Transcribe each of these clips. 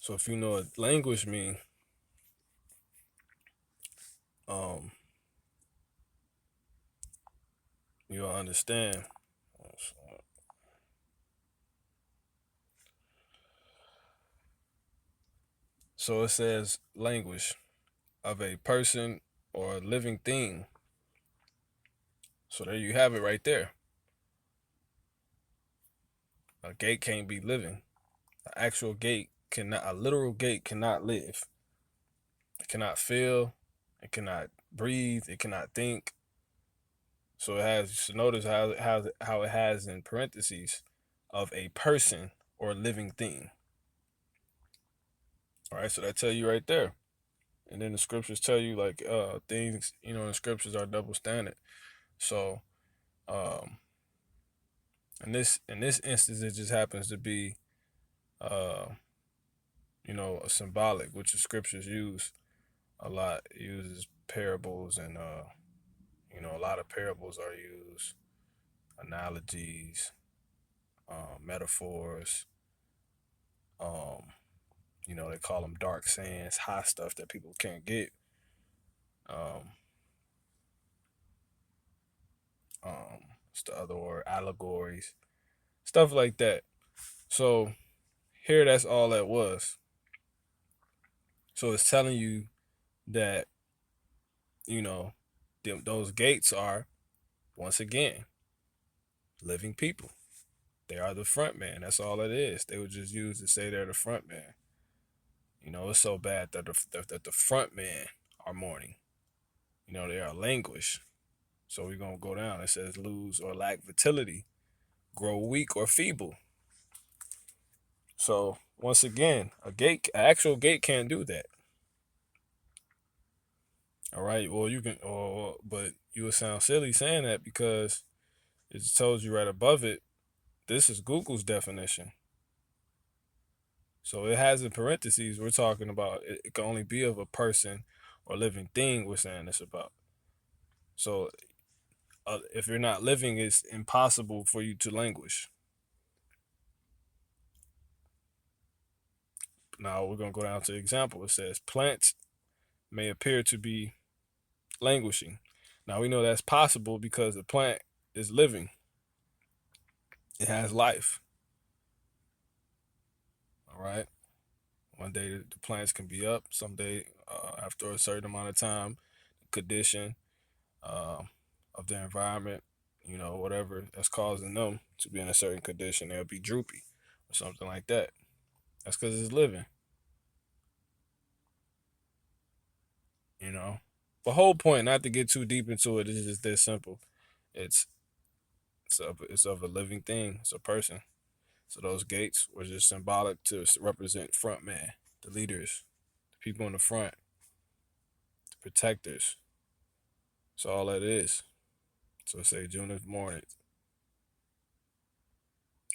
So if you know what language mean, um, you'll understand. So it says language of a person or a living thing. So there you have it right there. A gate can't be living. An actual gate cannot, a literal gate cannot live. It cannot feel. It cannot breathe. It cannot think. So it has. So notice how it has in parentheses of a person or living thing. All right. So that tell you right there. And then the scriptures tell you like things in the scriptures are double standard. So um in this instance it just happens to be uh a symbolic, which the scriptures use a lot. It uses parables and a lot of parables are used, analogies, metaphors. Um, they call them dark sayings, high stuff that people can't get. Um, what's the other word? Allegories, stuff like that. So here, that's all that was. So it's telling you that you know those gates are once again living people. They are the front man. That's all it is. They would just use to say they're the front man. It's so bad that the front men are mourning. They are languish. So we're gonna go down. It says lose or lack vitality, grow weak or feeble. So once again, an actual gate can't do that. All right. Well, you can, but you would sound silly saying that because it tells you right above it. This is Google's definition. So it has in parentheses. We're talking about it can only be of a person or living thing. We're saying this about. So if you're not living, it's impossible for you to languish. Now we're gonna go down to the example. It says plants may appear to be languishing. Now we know that's possible because the plant is living. It has life. All right. One day the plants can be up. Someday, after a certain amount of time, condition uh, of the environment, whatever that's causing them to be in a certain condition, they'll be droopy or something like that. That's because it's living. You know, the whole point, not to get too deep into it, is just this simple. It's it's of a living thing. It's a person. So those gates were just symbolic to represent front man, the leaders, the people in the front, the protectors. That's all that is. So say June of morning,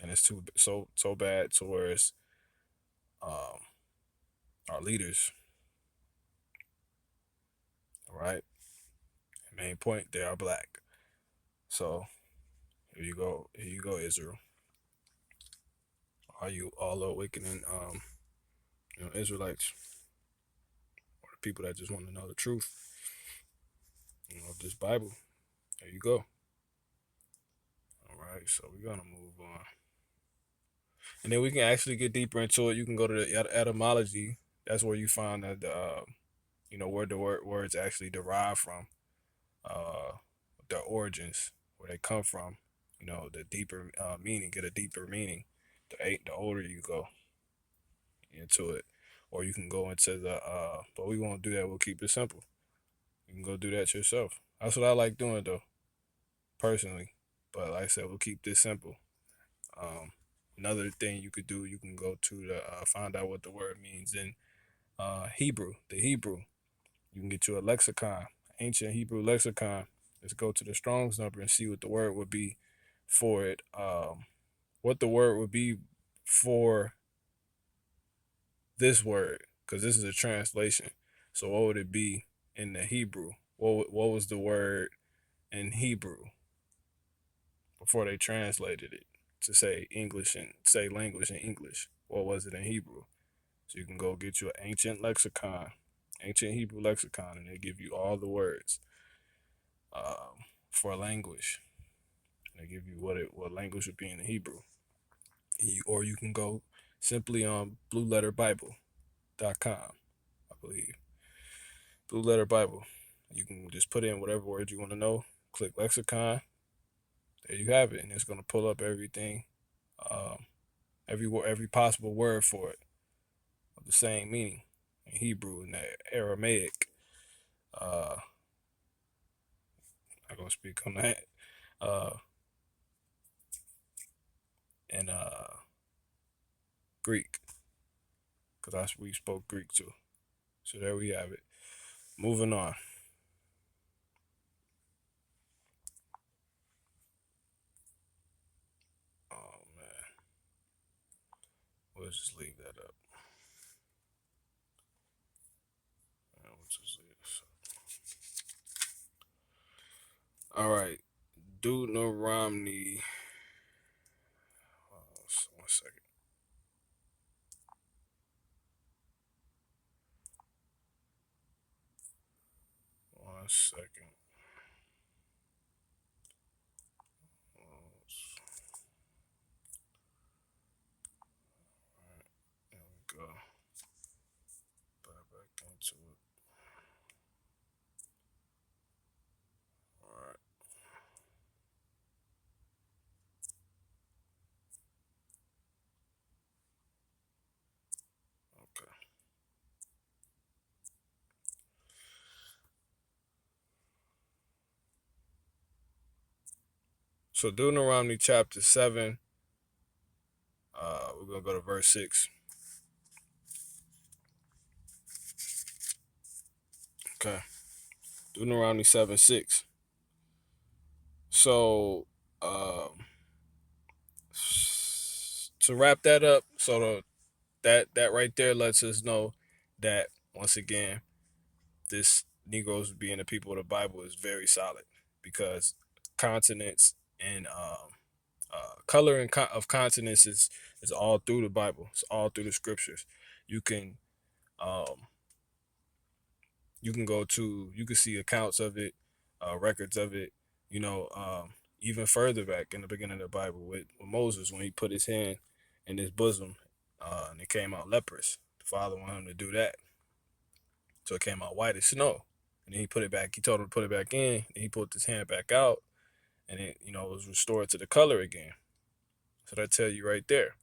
and it's too so bad to where it's um our leaders. All right, main point, they are black. So here you go, Israel. Are you all awakening Israelites or the people that just want to know the truth, of this Bible? There you go. All right, so we're gonna move on. And then we can actually get deeper into it. You can go to the etymology. That's where you find that where the words actually derive from, uh, their origins, where they come from. The deeper meaning, get a deeper meaning. The older you go into it, or you can go into the. But we won't do that. We'll keep it simple. You can go do that yourself. That's what I like doing though, personally. But like I said, we'll keep this simple. Um, Another thing you could do, you can go to the find out what the word means in Hebrew, the Hebrew. You can get you a lexicon, ancient Hebrew lexicon. Let's go to the Strong's number and see what the word would be for it. What the word would be for this word, because this is a translation. So what would it be in the Hebrew? What was the word in Hebrew before they translated it to say English and say language in English? What was it in Hebrew? So you can go get you an ancient lexicon, ancient Hebrew lexicon, and they give you all the words for a language. And they give you what language would be in the Hebrew. Or you can go simply on blueletterbible.com, I believe. Blue Letter Bible. You can just put in whatever word you want to know. Click lexicon. There you have it, and it's gonna pull up everything, um, every possible word for it of the same meaning in Hebrew and Aramaic. I'm gonna speak on that. Uh, and Greek, because we spoke Greek too. So there we have it. Moving on. Oh man, we'll just leave that up. We'll just leave this up. All right, Deuteronomy. One second. One second. There we go. Back into it. All right. Okay. So Deuteronomy chapter 7. We're gonna go to verse 6. Okay. Deuteronomy 7:6. So to wrap that up, that right there lets us know that once again, this Negroes being the people of the Bible is very solid because consonants and color and of consonants is all through the Bible. It's all through the scriptures. You can um, you can see accounts of it, records of it. You know, even further back in the beginning of the Bible with Moses when he put his hand in his bosom, and it came out leprous. The Father wanted him to do that, so it came out white as snow. And then he put it back. He told him to put it back in. And he put his hand back out, and it was restored to the color again. So that tell you right there,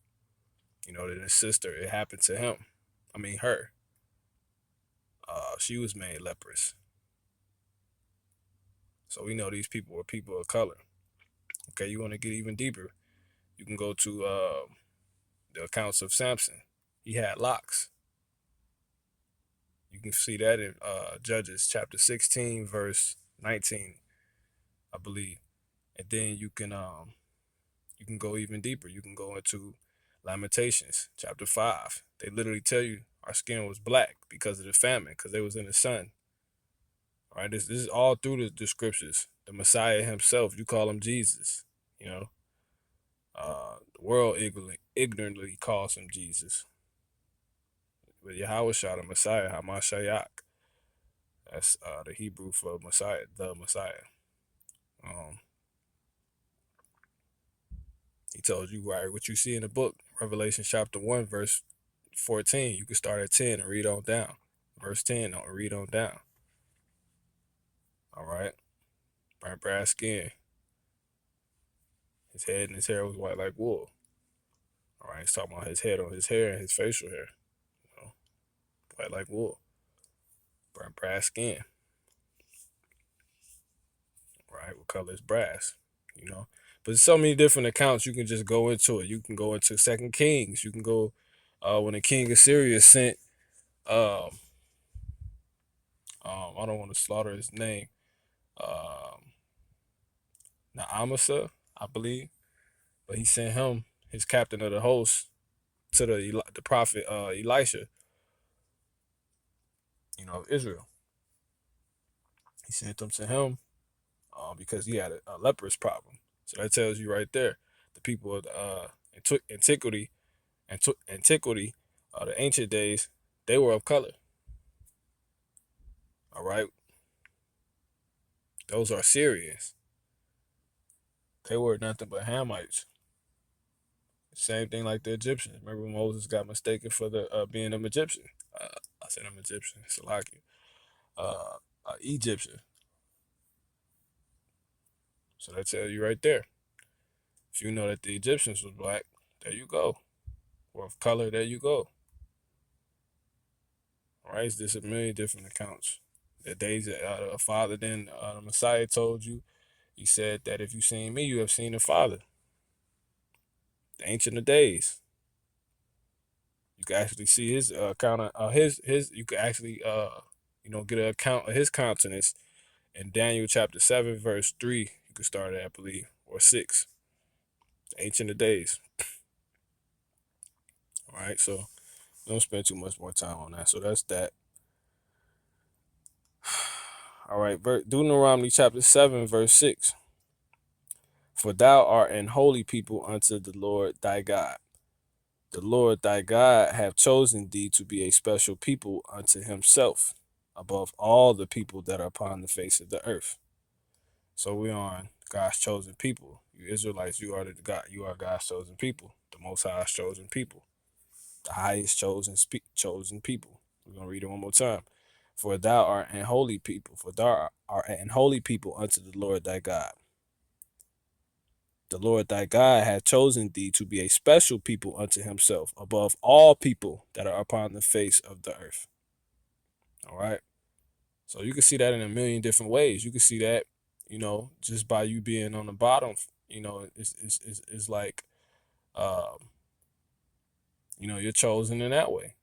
that his sister, it happened to him. I mean her. She was made leprous. So we know these people were people of color. Okay, you want to get even deeper, you can go to the accounts of Samson. He had locks. You can see that in Judges chapter 16, verse 19, I believe. And then you can go even deeper. You can go into Lamentations chapter 5. They literally tell you our skin was black because of the famine, because they was in the sun. All right, this is all through the scriptures. The Messiah himself, you call him Jesus. You know, the world ignorantly calls him Jesus. But Yahweh shot a Messiah, Hamashiach. That's the Hebrew for Messiah, the Messiah. Um, he told you right what you see in the book, Revelation chapter 1, verse 14. You can start at 10 and read on down. Verse 10, and read on down. All right. Burnt brass skin. His head and his hair was white like wool. All right. He's talking about his head on his hair and his facial hair. White like wool. Burnt brass skin. Right. What color is brass? But there's so many different accounts you can just go into it. You can go into Second Kings. You can go when the king of Syria sent um, I don't want to slaughter his name. Um, Naamasa, I believe, but he sent him, his captain of the host, to the prophet Elisha, of Israel. He sent them to him because he had a leprous problem. So that tells you right there, the people of antiquity the ancient days, they were of color. All right. Those are Syrians. They were nothing but Hamites. Same thing like the Egyptians. Remember Moses got mistaken for the being an Egyptian. I said I'm Egyptian. Salakia. Egyptian. So that tells you right there. If you know that the Egyptians was black, there you go. Or of color, there you go. All right, it's just a million different accounts. The days that a father, then the Messiah told you, he said that if you seen me, you have seen the Father. The Ancient of Days. You can actually see his account of his. You can actually get an account of his countenance in Daniel chapter 7 verse 3. You can start at, I believe, or 6. The Ancient of Days. All right, so don't spend too much more time on that. So that's that. All right, Deuteronomy chapter 7 verse 6. For thou art an holy people unto the Lord thy God. The Lord thy God hath chosen thee to be a special people unto himself, above all the people that are upon the face of the earth. So we on God's chosen people. You Israelites, you are God's chosen people, the Most High's chosen people, the highest chosen people. We're gonna read it one more time. For thou art an holy people, unto the Lord thy God. The Lord thy God hath chosen thee to be a special people unto himself, above all people that are upon the face of the earth. All right. So you can see that in a million different ways. You can see that, just by you being on the bottom, it's like, you're chosen in that way.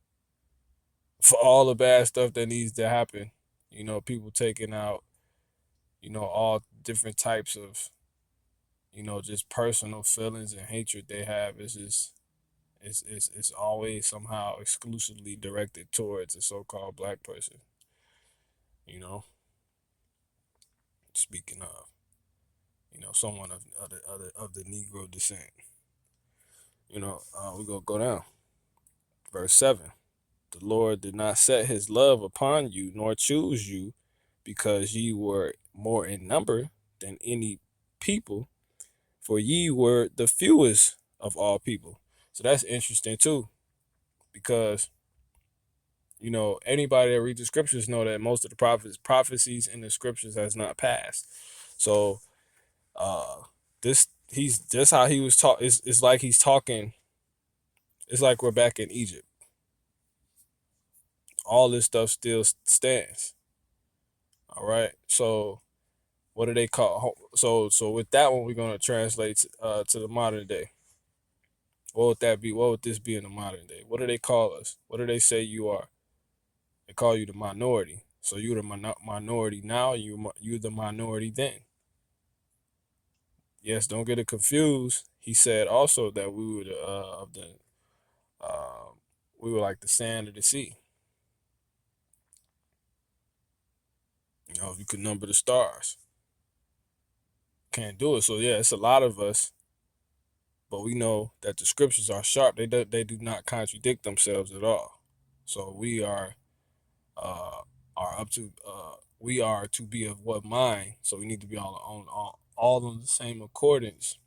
For all the bad stuff that needs to happen, people taking out, all different types of, just personal feelings and hatred they have is just, it's always somehow exclusively directed towards a so-called black person. Speaking of, someone of the Negro descent. We're gonna go down. Verse 7. The Lord did not set his love upon you, nor choose you, because ye were more in number than any people, for ye were the fewest of all people. So that's interesting too, because anybody that reads the scriptures know that most of the prophecies in the scriptures has not passed. So he's just how he was taught. It's like he's talking. It's like we're back in Egypt. All this stuff still stands. All right. So what do they call? So with that one, we're gonna translate to the modern day. What would that be? What would this be in the modern day? What do they call us? What do they say you are? They call you the minority. So you're the minority now. You're the minority then. Yes, don't get it confused. He said also that we were we were like the sand of the sea. If you could number the stars, can't do it. So yeah, it's a lot of us, but we know that the scriptures are sharp. They do not contradict themselves at all. So we are up to we are to be of what mind. So we need to be all on the same accordance.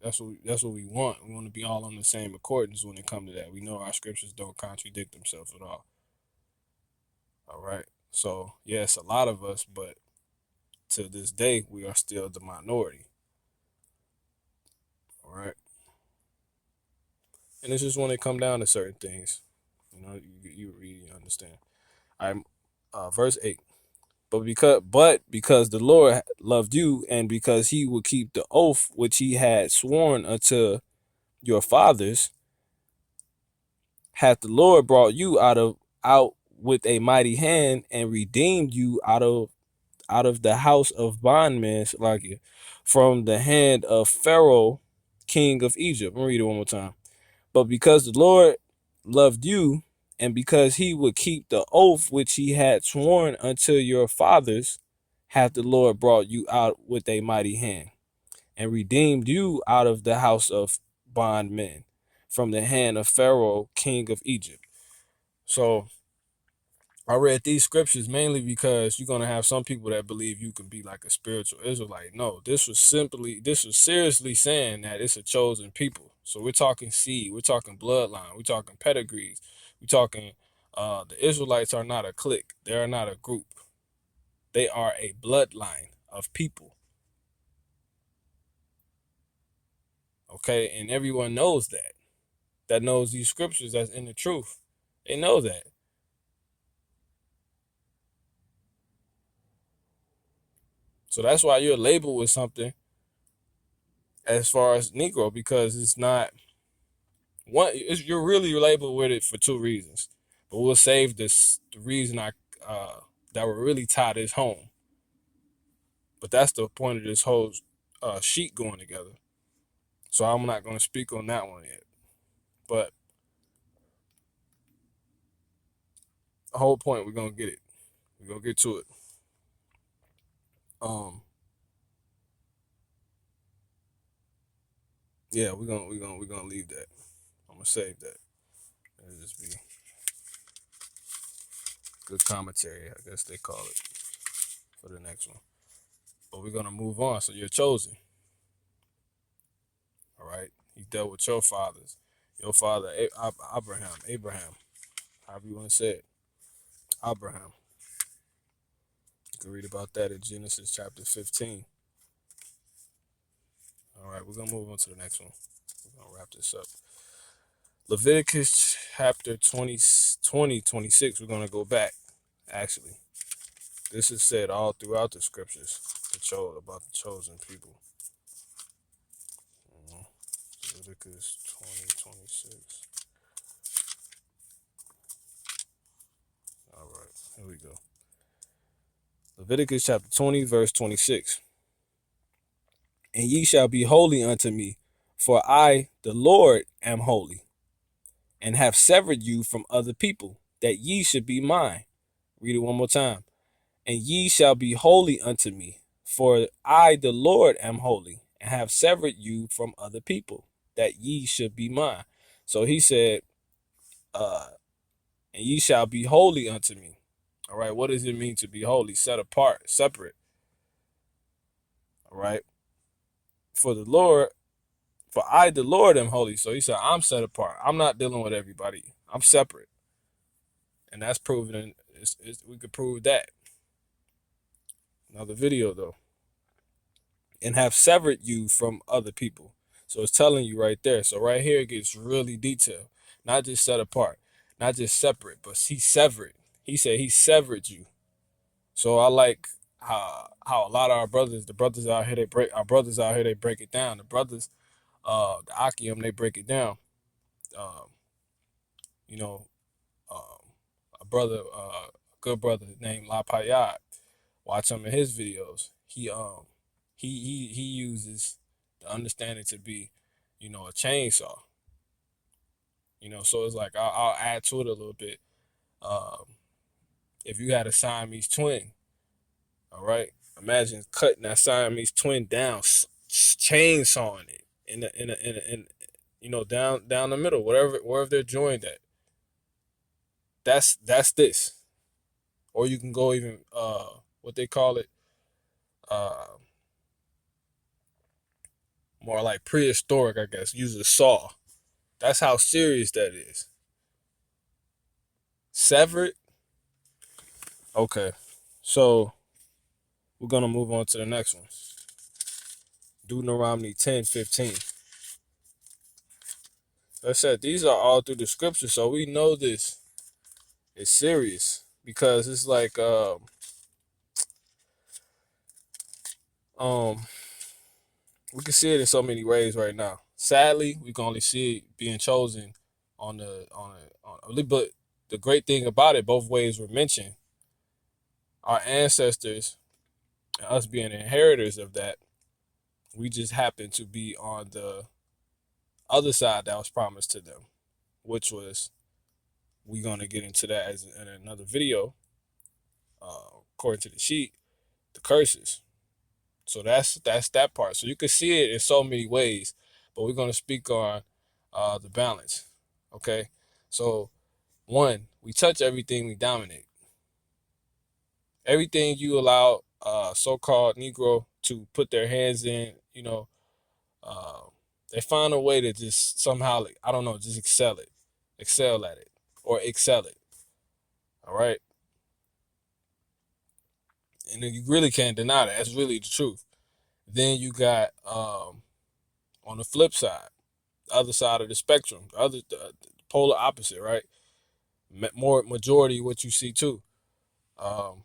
That's what we want. We want to be all on the same accordance when it comes to that. We know our scriptures don't contradict themselves at all. All right. So yes, a lot of us, but to this day we are still the minority. All right. And it's just when it come down to certain things, you read, you understand. I'm verse 8. But because the Lord loved you, and because he would keep the oath which he had sworn unto your fathers, hath the Lord brought you out with a mighty hand, and redeemed you out of the house of bondmen, like from the hand of Pharaoh, king of Egypt. I'm gonna read it one more time. But because the Lord loved you, and because he would keep the oath which he had sworn unto your fathers, hath the Lord brought you out with a mighty hand, and redeemed you out of the house of bondmen, from the hand of Pharaoh, king of Egypt. So I read these scriptures mainly because you're gonna have some people that believe you can be like a spiritual Israelite. No, this was seriously saying that it's a chosen people. So we're talking seed, we're talking bloodline, we're talking pedigrees, we're talking the Israelites are not a clique, they are not a group. They are a bloodline of people. Okay, and everyone knows that. That knows these scriptures that's in the truth. They know that. So that's why you're labeled with something as far as Negro, because it's not one. You're really labeled with it for two reasons, but we'll save the reason that will really tie this home. But that's the point of this whole sheet going together. So I'm not going to speak on that one yet. But the whole point, we're gonna get it. We're gonna get to it. Um, yeah, we're gonna leave that. I'm gonna save that. It'll just be good commentary, I guess they call it, for the next one. But we're gonna move on. So you're chosen. All right. He dealt with your fathers. Your father Abraham, however you want to say it. Abraham. You can read about that in Genesis chapter 15. All right, we're gonna move on to the next one. We're gonna wrap this up. Leviticus chapter 26. We're gonna go back. Actually, this is said all throughout the scriptures about the chosen people. Leviticus 20:26. All right, here we go. Leviticus chapter 20, verse 26. And ye shall be holy unto me, for I, the Lord, am holy, and have severed you from other people, that ye should be mine. Read it one more time. And ye shall be holy unto me, for I, the Lord, am holy, and have severed you from other people, that ye should be mine. So he said, and ye shall be holy unto me. All right, what does it mean to be holy? Set apart, separate. All right. For the Lord, for I, the Lord, am holy. So he said, I'm set apart. I'm not dealing with everybody. I'm separate. And that's proven. We could prove that. Another video, though. And have severed you from other people. So it's telling you right there. So right here, it gets really detailed. Not just set apart. Not just separate, but he severed. He said he severed you. So I like how a lot of the brothers out here, they break it down. The brothers, the Akim, they break it down. Um, you know, a brother, a good brother named La Payat. Watch some of his videos. He uses the understanding to be, a chainsaw. So it's like I'll add to it a little bit. Um, if you had a Siamese twin, all right, imagine cutting that Siamese twin down, chainsawing it down the middle, wherever they're joined at. That's this. Or you can go even what they call it, uh more like prehistoric, I guess. Use a saw. That's how serious that is. Severed. Okay. So we're gonna move on to the next one. Deuteronomy 10:15. Like I said, these are all through the scripture, so we know this is serious because it's like um we can see it in so many ways right now. Sadly, we can only see it being chosen but the great thing about it, both ways were mentioned. Our ancestors and us being inheritors of that, we just happen to be on the other side that was promised to them, which was, we're gonna get into that as in another video. According to the sheet, the curses. So that's that part. So you can see it in so many ways, but we're gonna speak on the balance. Okay, so one, we touch everything, we dominate. Everything you allow so-called Negro to put their hands in, uh, they find a way to just somehow, like, I don't know, just excel at it, or excel it. All right, and then you really can't deny that. That's really the truth. Then you got on the flip side, the other side of the spectrum, the polar opposite, right? More majority what you see too. Um,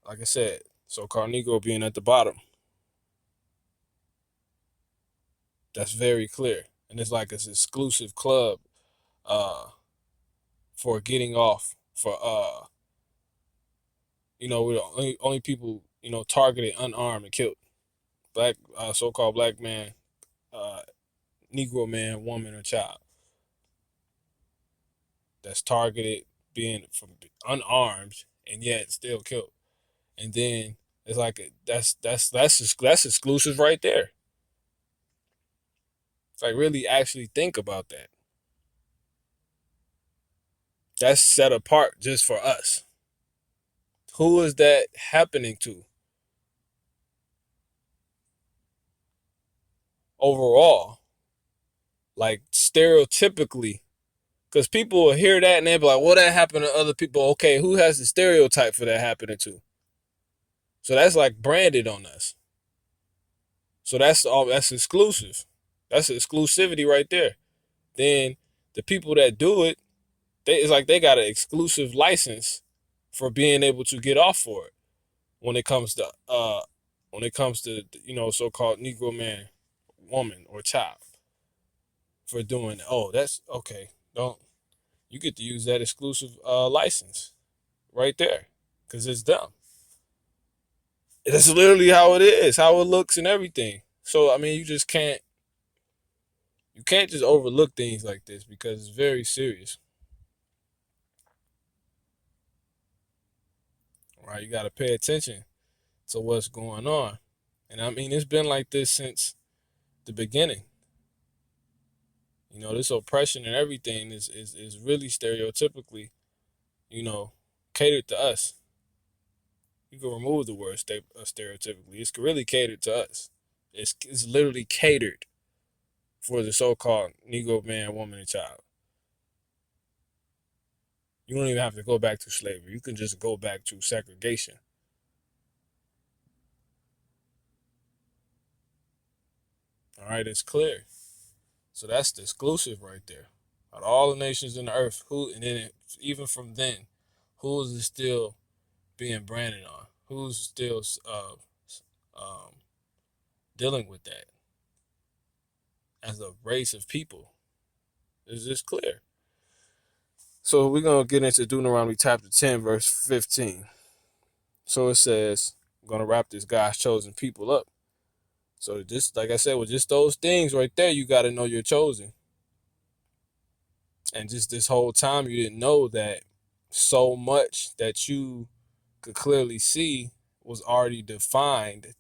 like I said, so-called Negro being at the bottom. That's very clear, and it's like it's an exclusive club uh, for getting off for we're the only people targeted, unarmed, and killed. Black so-called black man, uh, Negro man, woman, or child that's targeted, being from unarmed and yet still killed. And then it's like that's exclusive right there. It's like, really actually think about that. That's set apart just for us. Who is that happening to overall? Like, stereotypically, because people will hear that and they'll be like, well, that happened to other people. Okay, who has the stereotype for that happening to? So that's like branded on us. So that's exclusive. That's exclusivity right there. Then the people that do it, it's like they got an exclusive license for being able to get off for it when it comes to so-called Negro man, woman, or child, for doing. Oh, that's okay. Don't You get to use that exclusive license right there, because it's dumb. That's literally how it is, how it looks, and everything. So I mean, you can't just overlook things like this, because it's very serious. Right? You got to pay attention to what's going on, and I mean, it's been like this since the beginning. This oppression and everything is really stereotypically, you know, catered to us. You can remove the word stereotypically. It's really catered to us. It's literally catered for the so-called Negro man, woman, and child. You don't even have to go back to slavery. You can just go back to segregation. All right, it's clear. So that's the exclusive right there. Out of all the nations in the earth, even from then, who is it still being branded on? Who's still um, dealing with that as a race of people? It's just clear. So we're going to get into Deuteronomy chapter 10, verse 15. So it says, I'm going to wrap this God's chosen people up. So just like I said, with just those things right there, you got to know you're chosen. And just this whole time, you didn't know that so much that you could clearly see was already defined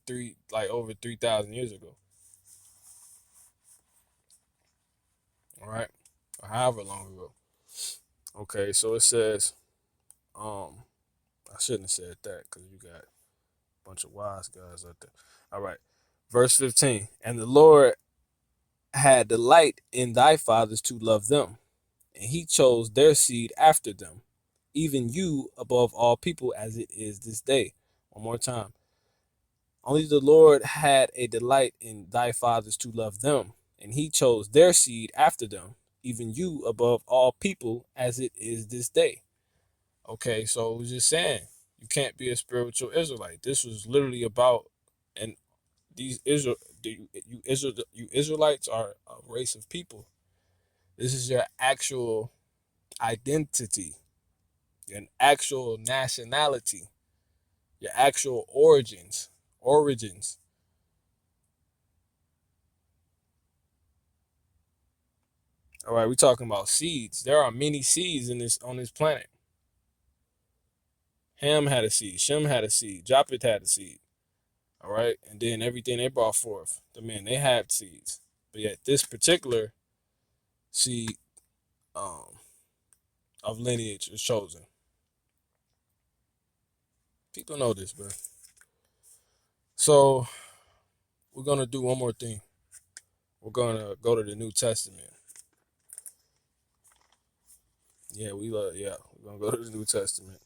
over 3,000 years ago. All right, or however long ago. Okay, so it says, I shouldn't have said that, because you got a bunch of wise guys out there. All right, verse 15. And the Lord had delight in thy fathers to love them, and he chose their seed after them, even you above all people, as it is this day. One more time. Only the Lord had a delight in thy fathers to love them, and he chose their seed after them, even you above all people, as it is this day. Okay, so it was just saying, you can't be a spiritual Israelite. This was literally about, and you Israelites are a race of people. This is your actual identity, your actual nationality, your actual origins. All right, we're talking about seeds. There are many seeds on this planet. Ham had a seed, Shem had a seed, Japheth had a seed. All right, and then everything they brought forth, they had seeds. But yet this particular seed of lineage is chosen. People know this, bro. So we're gonna do one more thing. We're gonna go to the New Testament. Yeah, we're gonna go to the New Testament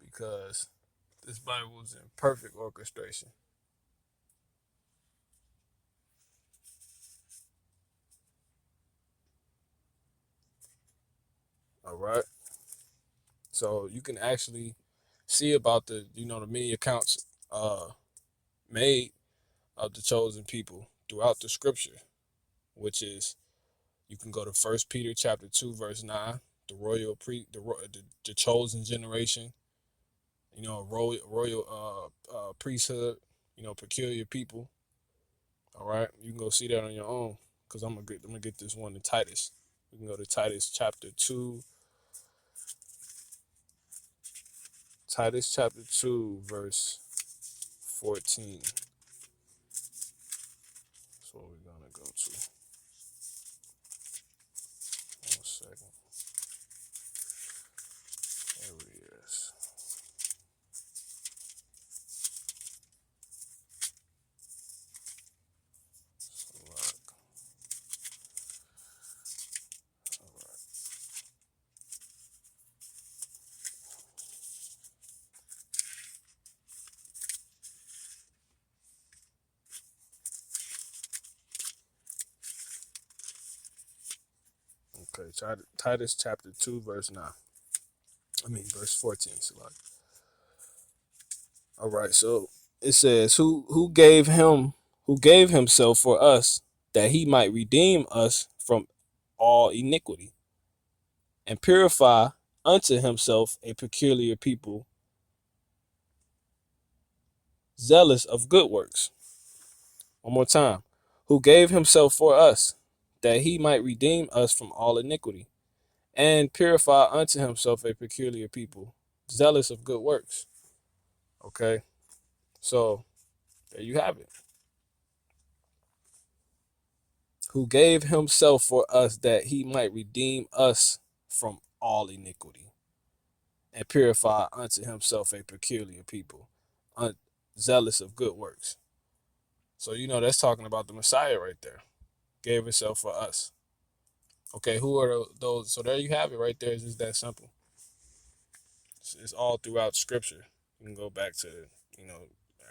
because this Bible is in perfect orchestration. All right. So you can actually see about the many accounts made of the chosen people throughout the scripture, which is you can go to First Peter chapter 2 verse 9, the the chosen generation, royal priesthood, peculiar people. All right, you can go see that on your own because I'm gonna get this one in Titus. We can go to Titus chapter 2 verse 14. That's what we're gonna go to. One second. There he is. Look. All right. Okay, Titus chapter 2 verse 9. Verse 14. So like, all right, so it says, who gave himself for us that he might redeem us from all iniquity and purify unto himself a peculiar people, zealous of good works. One more time. Who gave himself for us that he might redeem us from all iniquity and purify unto himself a peculiar people, zealous of good works. Okay, so there you have it. Who gave himself for us that he might redeem us from all iniquity and purify unto himself a peculiar people, zealous of good works. So, that's talking about the Messiah right there. Gave himself for us. Okay, who are those? So there you have it right there. It's just that simple. It's all throughout Scripture. You can go back to,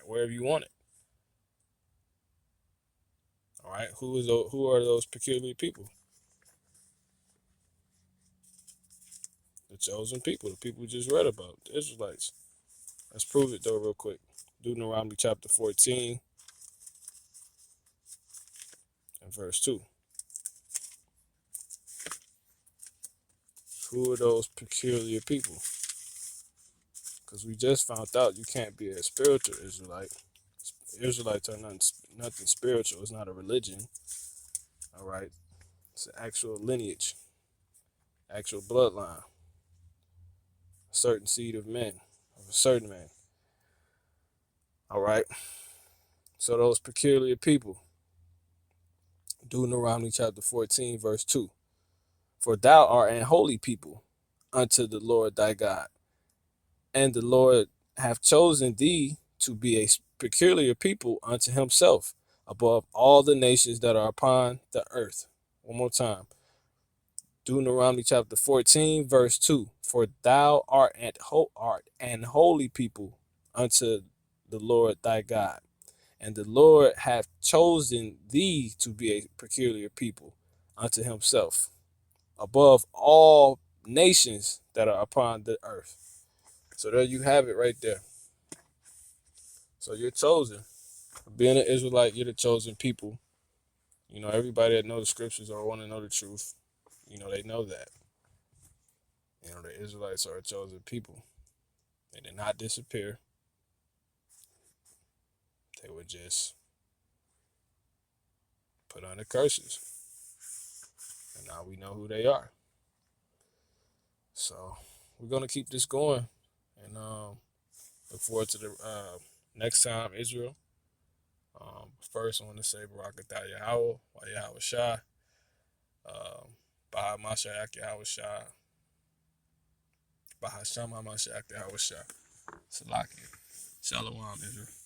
wherever you want it. All right, who are those peculiar people? The chosen people, the people we just read about, the Israelites. Let's prove it though, real quick. Deuteronomy chapter 14 and verse 2. Who are those peculiar people? Because we just found out you can't be a spiritual Israelite. Israelites are nothing spiritual. It's not a religion. All right. It's an actual lineage, actual bloodline, a certain seed of men, of a certain man. All right. So those peculiar people, Deuteronomy chapter 14, verse 2. For thou art an holy people unto the Lord thy God, and the Lord hath chosen thee to be a peculiar people unto himself above all the nations that are upon the earth. One more time. Deuteronomy chapter 14, verse 2. For thou art an holy people unto the Lord thy God, and the Lord hath chosen thee to be a peculiar people unto himself above all nations that are upon the earth. So there you have it right there. So you're chosen. Being an Israelite, you're the chosen people. Everybody that know the scriptures or want to know the truth, they know that. The Israelites are a chosen people. They did not disappear. They were just put under curses. And now we know who they are. So we're going to keep this going. And look forward to the next time, Israel. First, I want to say Barakatah Yahweh, Yahweh Shai. Baha Mashiach Yahushua. Baha Shama Mashiach Yahushua. Salakia. Shalom, Israel.